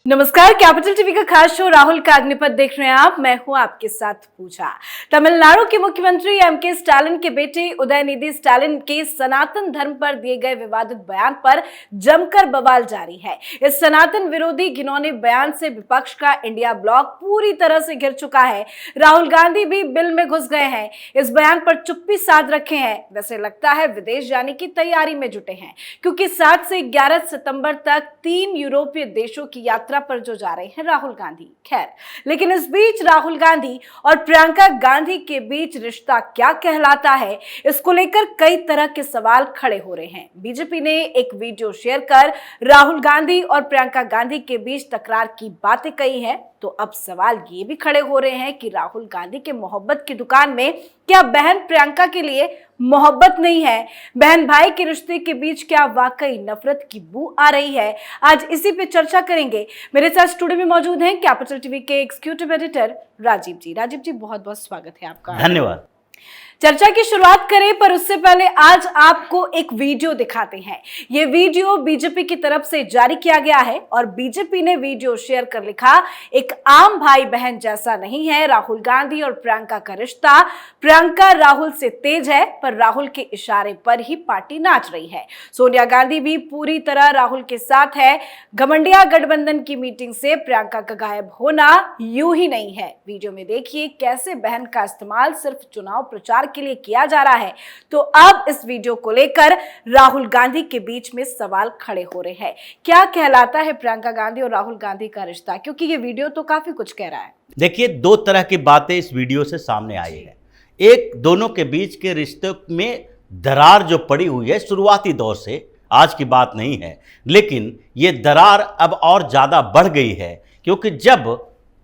नमस्कार, capital TV का खास शो राहुल का अग्निपथ देख रहे हैं आप। मैं हूं आपके साथ पूजा। तमिलनाडु के मुख्यमंत्री एमके स्टालिन के बेटे उदयनिधि स्टालिन के सनातन धर्म पर दिए गए विवादित बयान पर जमकर बवाल जारी है। इस सनातन विरोधी घिनौने बयान से विपक्ष का इंडिया ब्लॉक पूरी तरह से घिर चुका है। राहुल गांधी भी बिल में घुस गए हैं, इस बयान पर चुप्पी साध रखे हैं। वैसे लगता है विदेश जाने की तैयारी में जुटे हैं, क्योंकि 7 से 11 सितंबर तक 3 यूरोपीय देशों की यात्रा पर जो जा रहे हैं राहुल गांधी। खैर, लेकिन इस बीच राहुल गांधी और प्रियंका गांधी के बीच रिश्ता क्या कहलाता है, इसको लेकर कई तरह के सवाल खड़े हो रहे हैं। बीजेपी ने एक वीडियो शेयर कर राहुल गांधी और प्रियंका गांधी के बीच तकरार की बातें कही है। तो अब सवाल ये भी खड़े हो रहे हैं कि राहुल गांधी के मोहब्बत की दुकान में क्या बहन प्रियंका के लिए मोहब्बत नहीं है? बहन भाई के रिश्ते के बीच क्या वाकई नफरत की बू आ रही है? आज इसी पे चर्चा करेंगे। मेरे साथ स्टूडियो में मौजूद हैं कैपिटल टीवी के एग्जीक्यूटिव एडिटर राजीव जी। राजीव जी, बहुत बहुत स्वागत है आपका। धन्यवाद। चर्चा की शुरुआत करें, पर उससे पहले आज आपको एक वीडियो दिखाते हैं। ये वीडियो बीजेपी की तरफ से जारी किया गया है और बीजेपी ने वीडियो शेयर कर लिखा, एक आम भाई बहन जैसा नहीं है राहुल गांधी और प्रियंका का रिश्ता। प्रियंका राहुल से तेज है, पर राहुल के इशारे पर ही पार्टी नाच रही है। सोनिया गांधी भी पूरी तरह राहुल के साथ है। घमंडिया गठबंधन की मीटिंग से प्रियंका का गायब होना यूं ही नहीं है। वीडियो में देखिए कैसे बहन का इस्तेमाल सिर्फ चुनाव प्रचार के लिए किया जा रहा है। तो अब इस वीडियो को लेकर राहुल गांधी के बीच में सवाल खड़े हो रहे हैं। क्या कहलाता है प्रियंका गांधी और राहुल गांधी का रिश्ता? क्योंकि ये वीडियो तो काफी कुछ कह रहा है। देखिए, दो तरह की बातें इस वीडियो से सामने आई है। एक, दोनों के बीच के रिश्ते में दरार जो पड़ी हुई है शुरुआती दौर से, आज की बात नहीं है, लेकिन ये दरार अब और ज्यादा बढ़ गई है। क्योंकि जब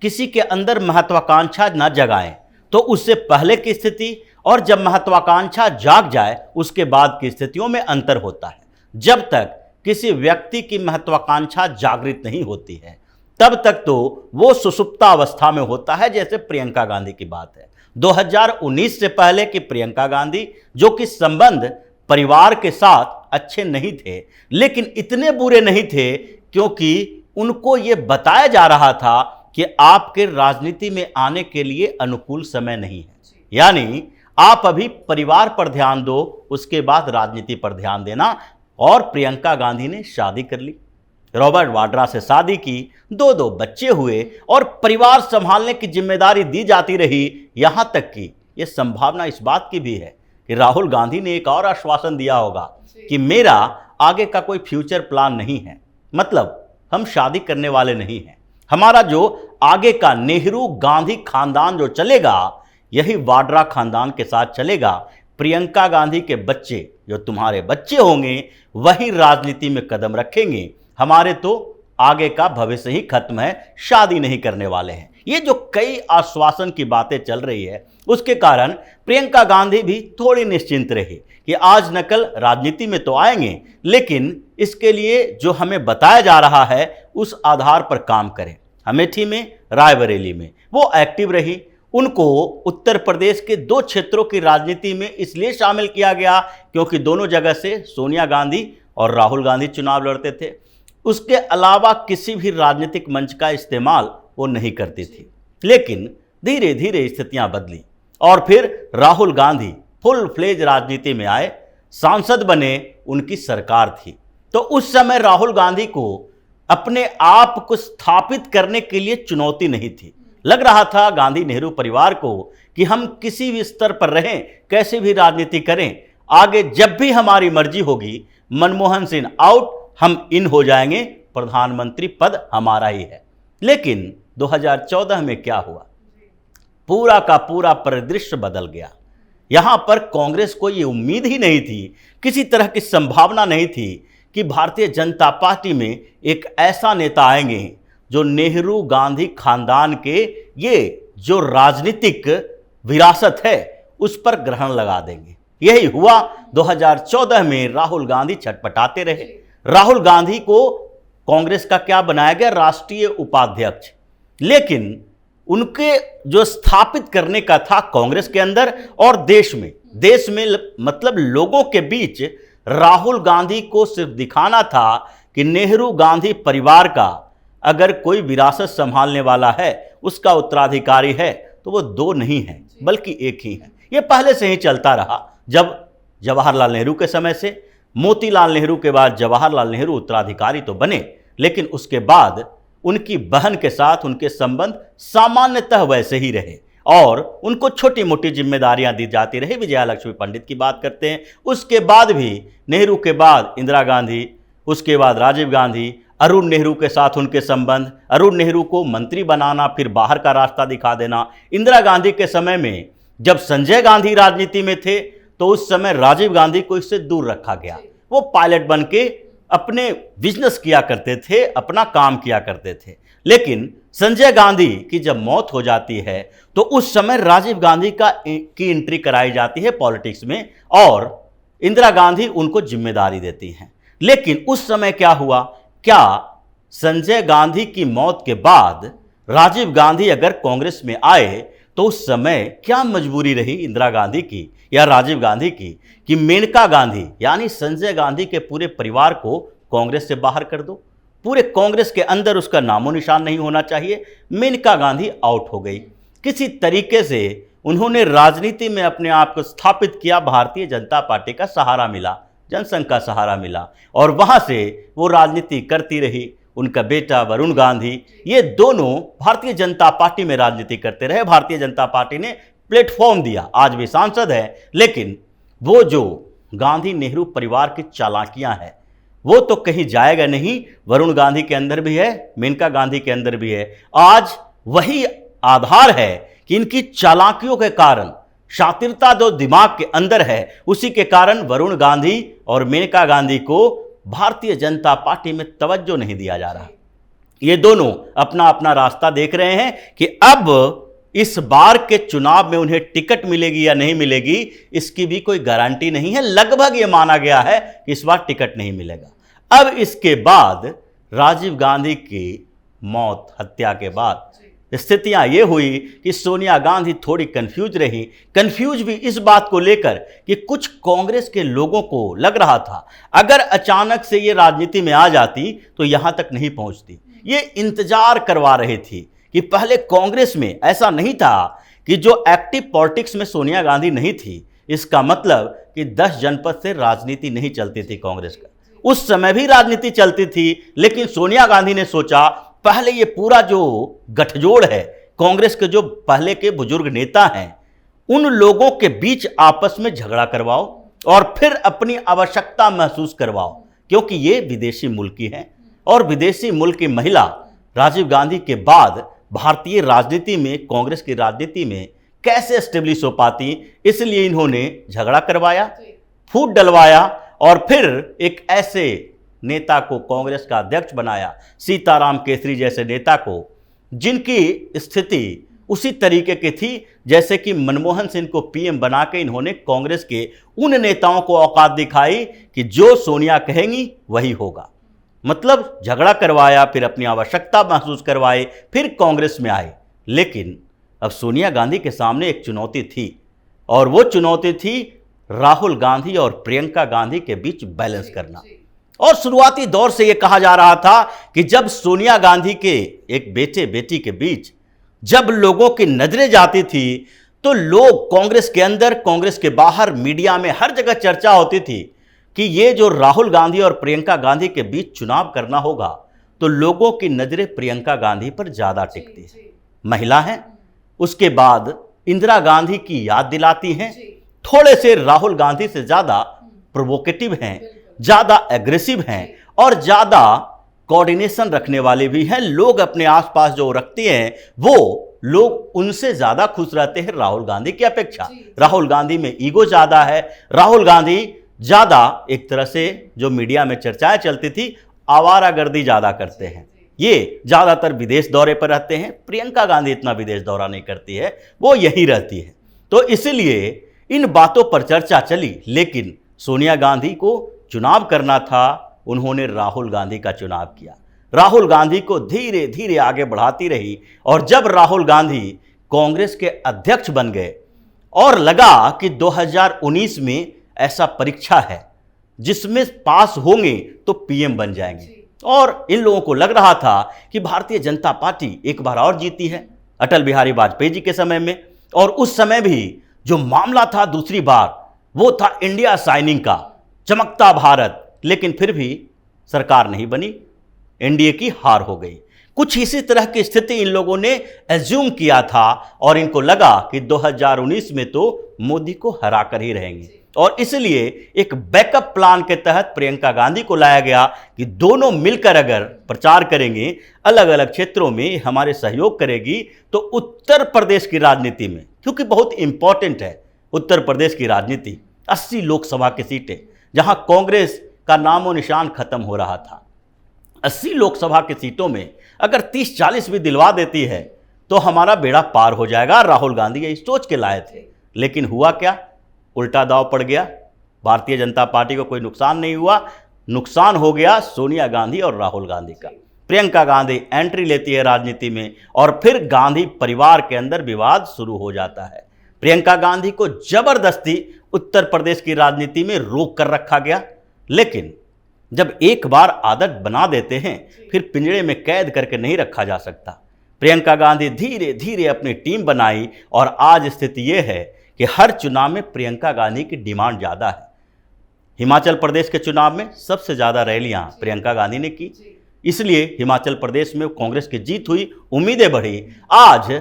किसी के अंदर महत्वाकांक्षा न जगाएं तो उससे पहले की स्थिति और जब महत्वाकांक्षा जाग जाए उसके बाद की स्थितियों में अंतर होता है। जब तक किसी व्यक्ति की महत्वाकांक्षा जागृत नहीं होती है तब तक तो वो सुसुप्तावस्था में होता है। जैसे प्रियंका गांधी की बात है, 2019 से पहले की प्रियंका गांधी, जो कि संबंध परिवार के साथ अच्छे नहीं थे, लेकिन इतने बुरे नहीं थे क्योंकि उनको ये बताया जा रहा था कि आपके राजनीति में आने के लिए अनुकूल समय नहीं है, यानी आप अभी परिवार पर ध्यान दो, उसके बाद राजनीति पर ध्यान देना। और प्रियंका गांधी ने शादी कर ली, रॉबर्ट वाड्रा से शादी की, 2 बच्चे हुए और परिवार संभालने की जिम्मेदारी दी जाती रही। यहां तक कि यह संभावना इस बात की भी है कि राहुल गांधी ने एक और आश्वासन दिया होगा कि मेरा आगे का कोई फ्यूचर प्लान नहीं है, मतलब हम शादी करने वाले नहीं हैं, हमारा जो आगे का नेहरू गांधी खानदान जो चलेगा यही वाड्रा खानदान के साथ चलेगा। प्रियंका गांधी के बच्चे, जो तुम्हारे बच्चे होंगे, वही राजनीति में कदम रखेंगे। हमारे तो आगे का भविष्य ही खत्म है, शादी नहीं करने वाले हैं। ये जो कई आश्वासन की बातें चल रही है, उसके कारण प्रियंका गांधी भी थोड़ी निश्चिंत रही कि आज न कल राजनीति में तो आएंगे, लेकिन इसके लिए जो हमें बताया जा रहा है उस आधार पर काम करें। अमेठी में, रायबरेली में वो एक्टिव रही। उनको उत्तर प्रदेश के 2 क्षेत्रों की राजनीति में इसलिए शामिल किया गया क्योंकि दोनों जगह से सोनिया गांधी और राहुल गांधी चुनाव लड़ते थे। उसके अलावा किसी भी राजनीतिक मंच का इस्तेमाल वो नहीं करती थी। लेकिन धीरे धीरे स्थितियां बदली और फिर राहुल गांधी फुल फ्लेज राजनीति में आए, सांसद बने, उनकी सरकार थी। तो उस समय राहुल गांधी को अपने आप को स्थापित करने के लिए चुनौती नहीं थी। लग रहा था गांधी नेहरू परिवार को कि हम किसी भी स्तर पर रहें, कैसे भी राजनीति करें, आगे जब भी हमारी मर्जी होगी, मनमोहन सिंह आउट, हम इन हो जाएंगे, प्रधानमंत्री पद हमारा ही है। लेकिन 2014 में क्या हुआ? पूरा का पूरा परिदृश्य बदल गया। यहां पर कांग्रेस को ये उम्मीद ही नहीं थी, किसी तरह की संभावना नहीं थी कि भारतीय जनता पार्टी में एक ऐसा नेता आएंगे जो नेहरू गांधी खानदान के ये जो राजनीतिक विरासत है उस पर ग्रहण लगा देंगे। यही हुआ। 2014 में राहुल गांधी छटपटाते रहे। राहुल गांधी को कांग्रेस का क्या बनाया गया? राष्ट्रीय उपाध्यक्ष। लेकिन उनके जो स्थापित करने का था कांग्रेस के अंदर और देश में मतलब लोगों के बीच, राहुल गांधी को सिर्फ दिखाना था कि नेहरू गांधी परिवार का अगर कोई विरासत संभालने वाला है, उसका उत्तराधिकारी है, तो वो दो नहीं है बल्कि एक ही है। ये पहले से ही चलता रहा। जब जवाहरलाल नेहरू के समय से, मोतीलाल नेहरू के बाद जवाहरलाल नेहरू उत्तराधिकारी तो बने, लेकिन उसके बाद उनकी बहन के साथ उनके संबंध सामान्यतः वैसे ही रहे और उनको छोटी मोटी जिम्मेदारियां दी जाती रही। विजया लक्ष्मी पंडित की बात करते हैं, उसके बाद भी नेहरू के बाद इंदिरा गांधी, उसके बाद राजीव गांधी, अरुण नेहरू के साथ उनके संबंध, अरुण नेहरू को मंत्री बनाना, फिर बाहर का रास्ता दिखा देना। इंदिरा गांधी के समय में जब संजय गांधी राजनीति में थे तो उस समय राजीव गांधी को इससे दूर रखा गया। वो पायलट बन के अपने बिजनेस किया करते थे, अपना काम किया करते थे। लेकिन संजय गांधी की जब मौत हो जाती है तो उस समय राजीव गांधी की एंट्री कराई जाती है पॉलिटिक्स में और इंदिरा गांधी उनको जिम्मेदारी देती हैं। लेकिन उस समय क्या हुआ, क्या संजय गांधी की मौत के बाद राजीव गांधी अगर कांग्रेस में आए तो उस समय क्या मजबूरी रही इंदिरा गांधी की या राजीव गांधी की कि मेनका गांधी यानी संजय गांधी के पूरे परिवार को कांग्रेस से बाहर कर दो, पूरे कांग्रेस के अंदर उसका नामो निशान नहीं होना चाहिए। मेनका गांधी आउट हो गई। किसी तरीके से उन्होंने राजनीति में अपने आप को स्थापित किया, भारतीय जनता पार्टी का सहारा मिला, जनसंघ का सहारा मिला और वहां से वो राजनीति करती रही। उनका बेटा वरुण गांधी, ये दोनों भारतीय जनता पार्टी में राजनीति करते रहे। भारतीय जनता पार्टी ने प्लेटफॉर्म दिया, आज भी सांसद है। लेकिन वो जो गांधी नेहरू परिवार की चालाकियां हैं वो तो कहीं जाएगा नहीं। वरुण गांधी के अंदर भी है, मेनका गांधी के अंदर भी है। आज वही आधार है कि इनकी चालाकियों के कारण, शातिरता जो दिमाग के अंदर है, उसी के कारण वरुण गांधी और मेनका गांधी को भारतीय जनता पार्टी में तवज्जो नहीं दिया जा रहा। ये दोनों अपना अपना रास्ता देख रहे हैं कि अब इस बार के चुनाव में उन्हें टिकट मिलेगी या नहीं मिलेगी, इसकी भी कोई गारंटी नहीं है। लगभग ये माना गया है कि इस बार टिकट नहीं मिलेगा। अब इसके बाद राजीव गांधी की मौत, हत्या के बाद स्थितियां ये हुई कि सोनिया गांधी थोड़ी कंफ्यूज रही। कंफ्यूज भी इस बात को लेकर कि कुछ कांग्रेस के लोगों को लग रहा था अगर अचानक से ये राजनीति में आ जाती तो यहां तक नहीं पहुंचती। ये इंतजार करवा रही थी कि पहले कांग्रेस में ऐसा नहीं था कि जो एक्टिव पॉलिटिक्स में सोनिया गांधी नहीं थी, इसका मतलब कि 10 जनपद से राजनीति नहीं चलती थी कांग्रेस का। उस समय भी राजनीति चलती थी, लेकिन सोनिया गांधी ने सोचा पहले ये पूरा जो गठजोड़ है, कांग्रेस के जो पहले के बुजुर्ग नेता हैं, उन लोगों के बीच आपस में झगड़ा करवाओ और फिर अपनी आवश्यकता महसूस करवाओ, क्योंकि ये विदेशी मुल्क की हैं और विदेशी मुल्क की महिला राजीव गांधी के बाद भारतीय राजनीति में, कांग्रेस की राजनीति में कैसे एस्टेब्लिश हो पाती, इसलिए इन्होंने झगड़ा करवाया, फूट डलवाया और फिर एक ऐसे नेता को कांग्रेस का अध्यक्ष बनाया, सीताराम केसरी जैसे नेता को, जिनकी स्थिति उसी तरीके की थी जैसे कि मनमोहन सिंह को पीएम बना के इन्होंने कांग्रेस के उन नेताओं को औकात दिखाई कि जो सोनिया कहेंगी वही होगा। मतलब झगड़ा करवाया, फिर अपनी आवश्यकता महसूस करवाए, फिर कांग्रेस में आए। लेकिन अब सोनिया गांधी के सामने एक चुनौती थी और वो चुनौती थी राहुल गांधी और प्रियंका गांधी के बीच बैलेंस करना। और शुरुआती दौर से यह कहा जा रहा था कि जब सोनिया गांधी के एक बेटे बेटी के बीच जब लोगों की नजरें जाती थी तो लोग कांग्रेस के अंदर, कांग्रेस के बाहर, मीडिया में हर जगह चर्चा होती थी कि ये जो राहुल गांधी और प्रियंका गांधी के बीच चुनाव करना होगा तो लोगों की नजरें प्रियंका गांधी पर ज्यादा टिकती है। महिला हैं, उसके बाद इंदिरा गांधी की याद दिलाती हैं, थोड़े से राहुल गांधी से ज्यादा प्रोवोकेटिव हैं, ज्यादा एग्रेसिव हैं और ज्यादा कोऑर्डिनेशन रखने वाले भी हैं। लोग अपने आसपास जो रखते हैं वो लोग उनसे ज्यादा खुश रहते हैं राहुल गांधी की अपेक्षा। राहुल गांधी में ईगो ज्यादा है, राहुल गांधी ज्यादा एक तरह से जो मीडिया में चर्चाएं चलती थी, आवारागर्दी ज्यादा करते हैं। ये ज्यादातर विदेश दौरे पर रहते हैं। प्रियंका गांधी इतना विदेश दौरा नहीं करती है, वो यहीं रहती है। तो इसलिए इन बातों पर चर्चा चली। लेकिन सोनिया गांधी को चुनाव करना था, उन्होंने राहुल गांधी का चुनाव किया। राहुल गांधी को धीरे धीरे आगे बढ़ाती रही और जब राहुल गांधी कांग्रेस के अध्यक्ष बन गए और लगा कि 2019 में ऐसा परीक्षा है जिसमें पास होंगे तो पीएम बन जाएंगे, और इन लोगों को लग रहा था कि भारतीय जनता पार्टी एक बार और जीती है अटल बिहारी वाजपेयी जी के समय में। और उस समय भी जो मामला था दूसरी बार वो था इंडिया साइनिंग का, चमकता भारत, लेकिन फिर भी सरकार नहीं बनी, एनडीए की हार हो गई। कुछ इसी तरह की स्थिति इन लोगों ने एज्यूम किया था और इनको लगा कि 2019 में तो मोदी को हरा कर ही रहेंगे, और इसलिए एक बैकअप प्लान के तहत प्रियंका गांधी को लाया गया कि दोनों मिलकर अगर प्रचार करेंगे, अलग अलग क्षेत्रों में हमारे सहयोग करेगी, तो उत्तर प्रदेश की राजनीति में, क्योंकि बहुत इंपॉर्टेंट है उत्तर प्रदेश की राजनीति, 80 लोकसभा की सीटें जहां कांग्रेस का नामो निशान खत्म हो रहा था, 80 लोकसभा की सीटों में अगर 30-40 भी दिलवा देती है तो हमारा बेड़ा पार हो जाएगा। राहुल गांधी ये सोच के लाए थे, लेकिन हुआ क्या, उल्टा दाव पड़ गया। भारतीय जनता पार्टी को कोई नुकसान नहीं हुआ, नुकसान हो गया सोनिया गांधी और राहुल गांधी का। प्रियंका गांधी एंट्री लेती है राजनीति में और फिर गांधी परिवार के अंदर विवाद शुरू हो जाता है। प्रियंका गांधी को जबरदस्ती उत्तर प्रदेश की राजनीति में रोक कर रखा गया, लेकिन जब एक बार आदत बना देते हैं फिर पिंजड़े में कैद करके नहीं रखा जा सकता। प्रियंका गांधी धीरे धीरे अपनी टीम बनाई और आज स्थिति यह है कि हर चुनाव में प्रियंका गांधी की डिमांड ज़्यादा है। हिमाचल प्रदेश के चुनाव में सबसे ज़्यादा रैलियां प्रियंका गांधी ने की, इसलिए हिमाचल प्रदेश में कांग्रेस की जीत हुई, उम्मीदें बढ़ी। आज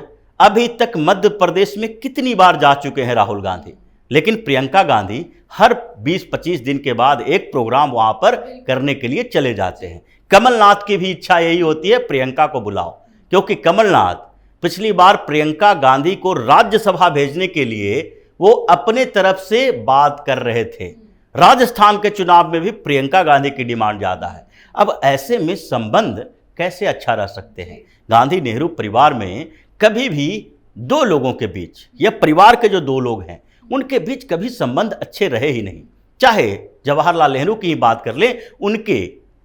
अभी तक मध्य प्रदेश में कितनी बार जा चुके हैं राहुल गांधी, लेकिन प्रियंका गांधी हर 20-25 दिन के बाद एक प्रोग्राम वहां पर करने के लिए चले जाते हैं। कमलनाथ की भी इच्छा यही होती है प्रियंका को बुलाओ, क्योंकि कमलनाथ पिछली बार प्रियंका गांधी को राज्यसभा भेजने के लिए वो अपने तरफ से बात कर रहे थे। राजस्थान के चुनाव में भी प्रियंका गांधी की डिमांड ज्यादा है। अब ऐसे में संबंध कैसे अच्छा रह सकते हैं? गांधी नेहरू परिवार में कभी भी दो लोगों के बीच या परिवार के जो दो लोग हैं उनके बीच कभी संबंध अच्छे रहे ही नहीं। चाहे जवाहरलाल नेहरू की ही बात कर लें, उनके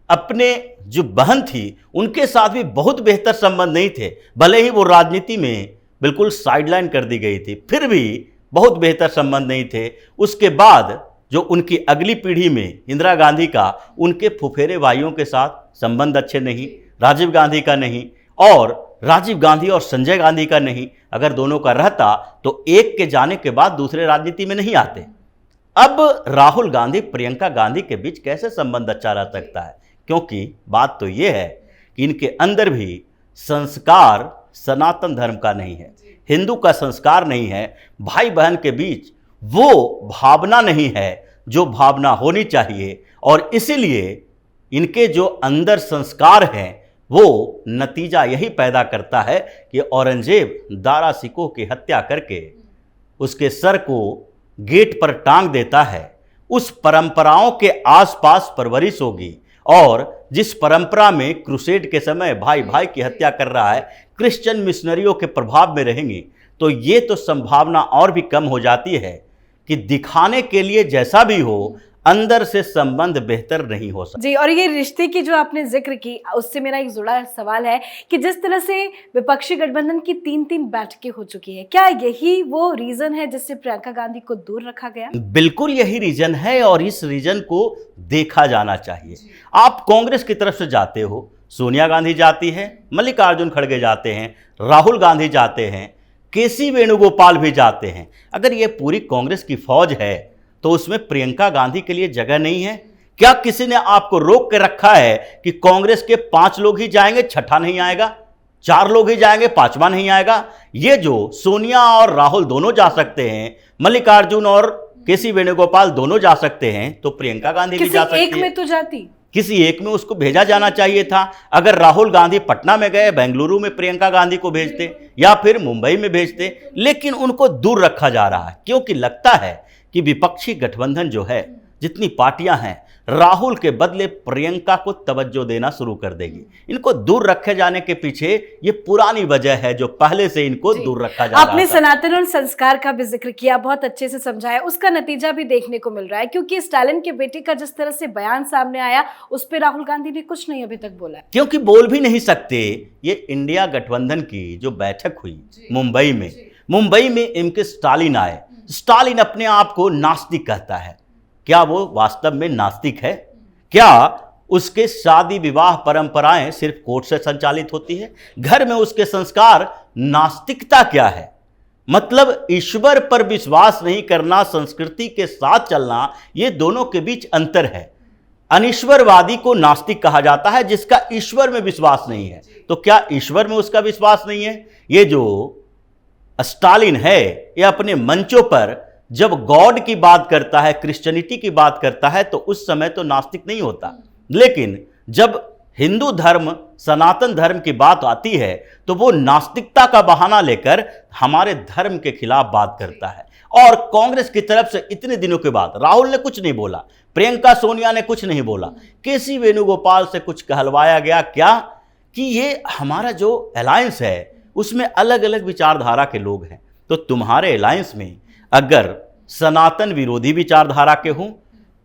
अपने जो बहन थी उनके साथ भी बहुत बेहतर संबंध नहीं थे, भले ही वो राजनीति में बिल्कुल साइडलाइन कर दी गई थी, फिर भी बहुत बेहतर संबंध नहीं थे। उसके बाद जो उनकी अगली पीढ़ी में इंदिरा गांधी का उनके फुफेरे भाइयों के साथ संबंध अच्छे नहीं, राजीव गांधी का नहीं और राजीव गांधी और संजय गांधी का नहीं। अगर दोनों का रहता तो एक के जाने के बाद दूसरे राजनीति में नहीं आते। अब राहुल गांधी प्रियंका गांधी के बीच कैसे संबंध अच्छा रह सकता है? क्योंकि बात तो यह है कि इनके अंदर भी संस्कार सनातन धर्म का नहीं है, हिंदू का संस्कार नहीं है, भाई बहन के बीच वो भावना नहीं है जो भावना होनी चाहिए। और इसीलिए इनके जो अंदर संस्कार हैं वो नतीजा यही पैदा करता है कि औरंगजेब दारा सिकोह की हत्या करके उसके सर को गेट पर टांग देता है। उस परंपराओं के आसपास परवरिश होगी, और जिस परंपरा में क्रूसेड के समय भाई भाई की हत्या कर रहा है, क्रिश्चियन मिशनरियों के प्रभाव में रहेंगी, तो ये तो संभावना और भी कम हो जाती है कि दिखाने के लिए जैसा भी हो अंदर से संबंध बेहतर नहीं हो सकता। जी, और ये रिश्ते की जो आपने जिक्र की, उससे मेरा एक जुड़ा सवाल है कि जिस तरह से विपक्षी गठबंधन की 3-3 बैठकें हो चुकी है, क्या यही वो रीजन है जिससे प्रियंका गांधी को दूर रखा गया? बिल्कुल यही रीजन है और इस रीजन को देखा जाना चाहिए। आप कांग्रेस की तरफ से जाते हो, सोनिया गांधी जाती है, मल्लिकार्जुन खड़गे जाते हैं, राहुल गांधी जाते हैं, केसी वेणुगोपाल भी जाते हैं। अगर ये पूरी कांग्रेस की फौज है तो उसमें प्रियंका गांधी के लिए जगह नहीं है? क्या किसी ने आपको रोक के रखा है कि कांग्रेस के 5 लोग ही जाएंगे, छठा नहीं आएगा, 4 लोग ही जाएंगे, 5वां नहीं आएगा? ये जो सोनिया और राहुल दोनों जा सकते हैं, मल्लिकार्जुन और केसी वेणुगोपाल दोनों जा सकते हैं, तो प्रियंका गांधी भी जा सकती है। एक में तो जाती, किसी एक में उसको भेजा जाना चाहिए था। अगर राहुल गांधी पटना में गए, बेंगलुरु में प्रियंका गांधी को भेजते या फिर मुंबई में भेजते, लेकिन उनको दूर रखा जा रहा है क्योंकि लगता है कि विपक्षी गठबंधन जो है, जितनी पार्टियां हैं, राहुल के बदले प्रियंका को तवज्जो देना शुरू कर देगी। इनको दूर रखे जाने के पीछे ये पुरानी वजह है जो पहले से इनको दूर रखा जा रहा था। आपने सनातन और संस्कार का भी जिक्र किया, बहुत अच्छे से समझाया, उसका नतीजा भी देखने को मिल रहा है, क्योंकि स्टालिन के बेटे का जिस तरह से बयान सामने आया उस पर राहुल गांधी ने कुछ नहीं अभी तक बोला, क्योंकि बोल भी नहीं सकते। ये इंडिया गठबंधन की जो बैठक हुई मुंबई में एमके स्टालिन आए। स्टालिन अपने आप को नास्तिक कहता है। क्या वो वास्तव में नास्तिक है? क्या उसके शादी विवाह परंपराएं सिर्फ कोर्ट से संचालित होती है। घर में उसके संस्कार नास्तिकता क्या है, मतलब ईश्वर पर विश्वास नहीं करना, संस्कृति के साथ चलना, ये दोनों के बीच अंतर है। अनिश्वरवादी को नास्तिक कहा जाता है, जिसका ईश्वर में विश्वास नहीं है। तो क्या ईश्वर में उसका विश्वास नहीं है? ये जो स्टालिन है, ये अपने मंचों पर जब गॉड की बात करता है, क्रिश्चियनिटी की बात करता है, तो उस समय तो नास्तिक नहीं होता, लेकिन जब हिंदू धर्म, सनातन धर्म की बात आती है तो वो नास्तिकता का बहाना लेकर हमारे धर्म के खिलाफ बात करता है। और कांग्रेस की तरफ से इतने दिनों के बाद राहुल ने कुछ नहीं बोला, प्रियंका सोनिया ने कुछ नहीं बोला, केसी वेणुगोपाल से कुछ कहलवाया गया क्या कि ये हमारा जो अलायंस है उसमें अलग अलग विचारधारा के लोग हैं। तो तुम्हारे अलायंस में अगर सनातन विरोधी विचारधारा के हों,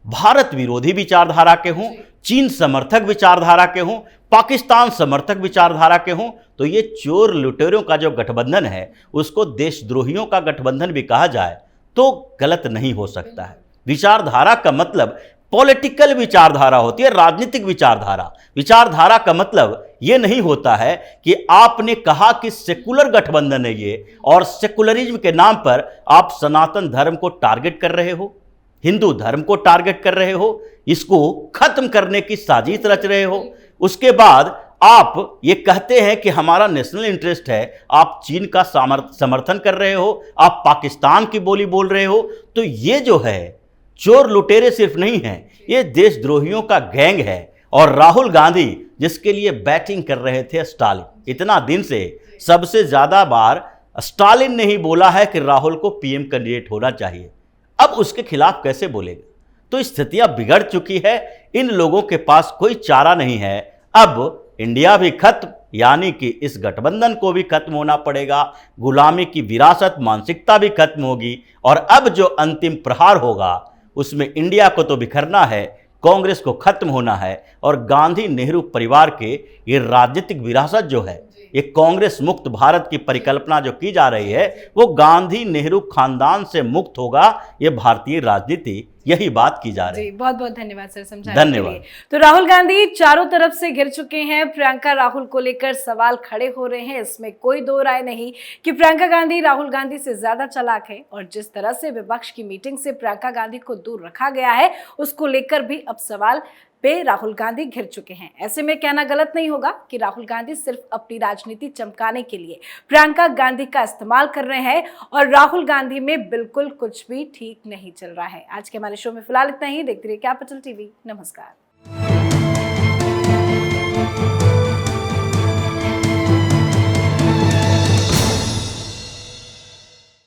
भारत विरोधी विचारधारा के हों, चीन समर्थक विचारधारा के हों, पाकिस्तान समर्थक विचारधारा के हों, तो ये चोर लुटेरों का जो गठबंधन है उसको देशद्रोहियों का गठबंधन भी कहा जाए तो गलत नहीं हो सकता है। विचारधारा का मतलब पॉलिटिकल विचारधारा होती है, राजनीतिक विचारधारा। विचारधारा का मतलब ये नहीं होता है कि आपने कहा कि सेकुलर गठबंधन है ये, और सेकुलरिज्म के नाम पर आप सनातन धर्म को टारगेट कर रहे हो, हिंदू धर्म को टारगेट कर रहे हो, इसको खत्म करने की साजिश रच रहे हो। उसके बाद आप ये कहते हैं कि हमारा नेशनल इंटरेस्ट है, आप चीन का समर्थन कर रहे हो, आप पाकिस्तान की बोली बोल रहे हो। तो ये जो है चोर लुटेरे सिर्फ नहीं हैं, ये देशद्रोहियों का गैंग है। और राहुल गांधी जिसके लिए बैटिंग कर रहे थे स्टालिन, इतना दिन से सबसे ज्यादा बार स्टालिन ने ही बोला है कि राहुल को पीएम कैंडिडेट होना चाहिए, अब उसके खिलाफ कैसे बोलेगा? तो स्थितियां बिगड़ चुकी है, इन लोगों के पास कोई चारा नहीं है। अब इंडिया भी खत्म, यानी कि इस गठबंधन को भी खत्म होना पड़ेगा, गुलामी की विरासत मानसिकता भी खत्म होगी, और अब जो अंतिम प्रहार होगा उसमें इंडिया को तो बिखरना है, कांग्रेस को खत्म होना है, और गांधी नेहरू परिवार के ये राजनीतिक विरासत जो है, ये कांग्रेस मुक्त भारत की परिकल्पना जो की जा रही है, वो गांधी नेहरू खानदान से मुक्त होगा। ये भारतीय राजनीति, यही बात की जा रही है। बहुत बहुत धन्यवाद सर समझाने धन्यवाद। के लिए। तो राहुल गांधी चारों तरफ से घिर चुके हैं, प्रियंका राहुल को लेकर सवाल खड़े हो रहे हैं, इसमें कोई दो राय नहीं कि प्रियंका गांधी राहुल गांधी से ज्यादा चालाक है, और जिस तरह से विपक्ष की मीटिंग से प्रियंका गांधी को दूर रखा गया है उसको लेकर भी अब सवाल पे राहुल गांधी घिर चुके हैं। ऐसे में कहना गलत नहीं होगा कि राहुल गांधी सिर्फ अपनी राजनीति चमकाने के लिए प्रियंका गांधी का इस्तेमाल कर रहे हैं, और राहुल गांधी में बिल्कुल कुछ भी ठीक नहीं चल रहा है। आज के हमारे शो में फिलहाल इतना ही। देखते रहिए कैपिटल टीवी। नमस्कार।